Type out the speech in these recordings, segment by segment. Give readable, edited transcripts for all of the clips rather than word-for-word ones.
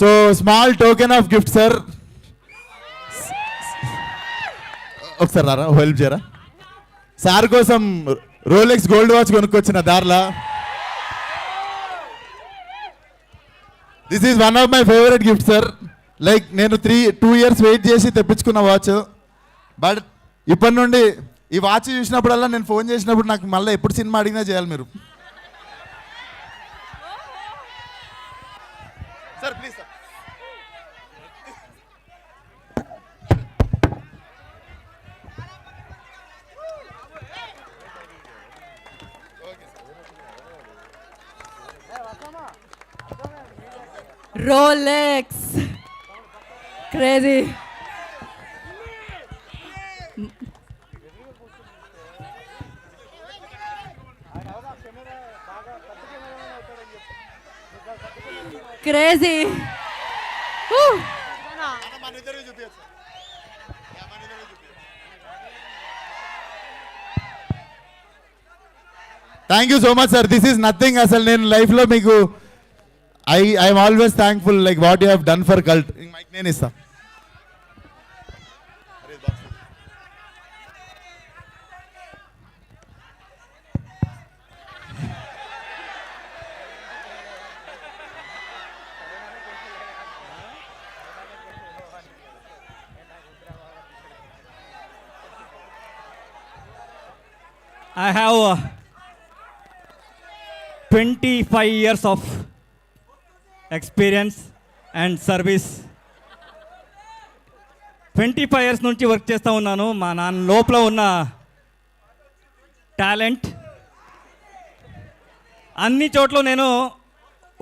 So small token of gift sir. ఒకసారి రారా, help చేయరా. సార్ కోసం రోలెక్స్ గోల్డ్ వాచ్ కొనుక్కొచ్చిన దార్లా. This is one of my favourite gift sir. Like నేను 2 years వెయిట్ చేసి తెప్పించుకున్న వాచ్. బట్ ఇప్పటి నుండి ఈ వాచ్ చూసినప్పుడల్లా నేను ఫోన్ చేసినప్పుడు నాకు మళ్ళీ ఎప్పుడు సినిమా అడిగినా చేయాలి మీరు. Sir please sir. Rolex. Crazy. Crazy. Woo. Thank you so much sir. This is nothing. అసలు నేను లైఫ్లో మీకు I'm always thankful like what you have done for cult. Mike నేను ఇస్తా. I have 25 years of experience and service. 25 years నుంచి work చేస్తూ ఉన్నాను. మా నాన్న లోపల ఉన్న టాలెంట్ అన్ని చోట్ల నేను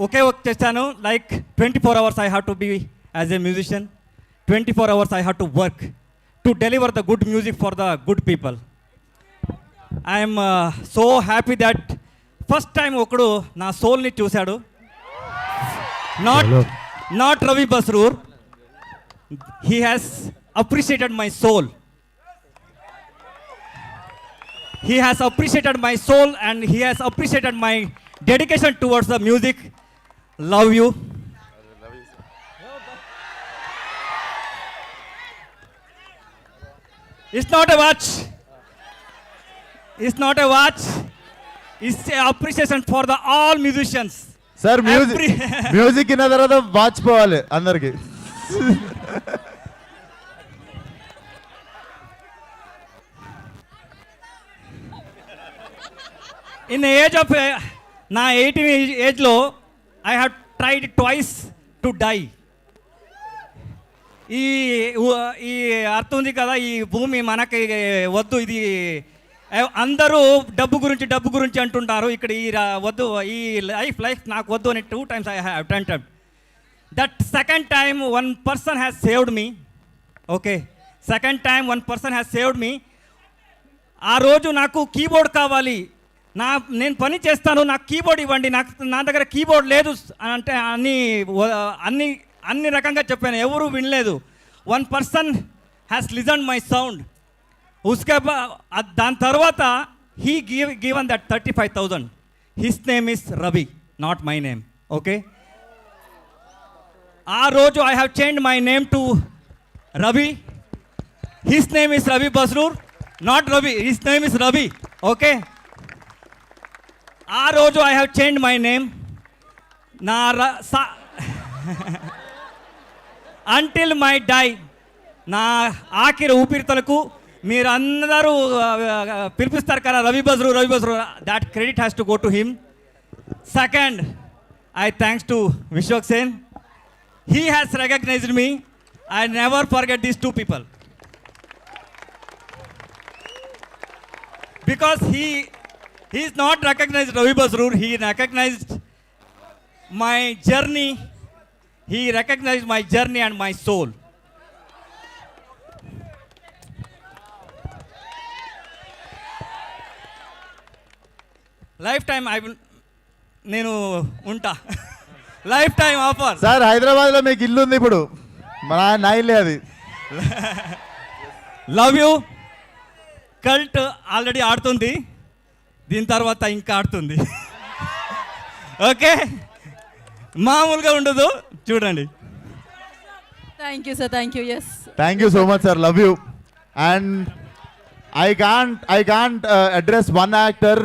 ఒకే వర్క్ చేశాను. Like 24 hours I have to be as a musician. 24 hours I have to work to deliver the good music for the good people. I am so happy that first time ఒకడు నా సోల్ని చూశాడు. Not Ravi Basrur. He has appreciated my soul. He has appreciated my soul and he has appreciated my dedication towards the music. Love you. It's not a watch. It's not a watch. It's an appreciation for the all musicians. Sir music ఇన్న తర్వాత watch పోవాలి అందరికి. In the age of నా 18 ఏజ్లో I have tried twice to die. ఈ అర్థం ఉంది కదా, ఈ భూమి మనకి వద్దు, ఇది అందరూ డబ్బు గురించి అంటుంటారు. ఇక్కడ ఈ వద్దు, ఈ లైఫ్ నాకు వద్దు అని 2 times I have attempted. That second time one person has saved me. Okay, second time one person has saved me. ఆ రోజు నాకు కీబోర్డ్ కావాలి, నేను పని చేస్తాను, నాకు కీబోర్డ్ ఇవ్వండి, నా దగ్గర కీబోర్డ్ లేదు అని అంటే అన్ని రకంగా చెప్పాను, ఎవరు వినలేదు. One person has listen my sound. దాని తర్వాత he given that 35,000. His name is Ravi, not my name. Okay, ఆ రోజు I have change my name to Ravi. His name is Ravi Basrur, not Ravi. His name is Ravi. Okay, ఆ రోజు I have change my name. Until my die, నా ఆఖరి ఊపిరితలకు మీరు అందరూ పిలిపిస్తారు కదా Ravi Basrur. That credit has to go to him. Second, I thanks to Vishwak Sen. He has recognized me. I never forget these 2 people. Because he is not recognized Ravi Basrur, he recognized my journey. He recognized my journey and my soul. Lifetime నేను ఉంటా. Life time offer. Sir హైదరాబాద్లో మీకు ఇల్లు ఉంది ఇప్పుడు, నా ఇల్లే అది. Love you. కల్ట్ ఆల్రెడీ ఆడుతుంది, దీని తర్వాత ఇంకా ఆడుతుంది. ఓకే, మామూలుగా ఉండదు చూడండి. Thank you sir, thank you. Yes, thank you so much sir, love you. And I can't address one actor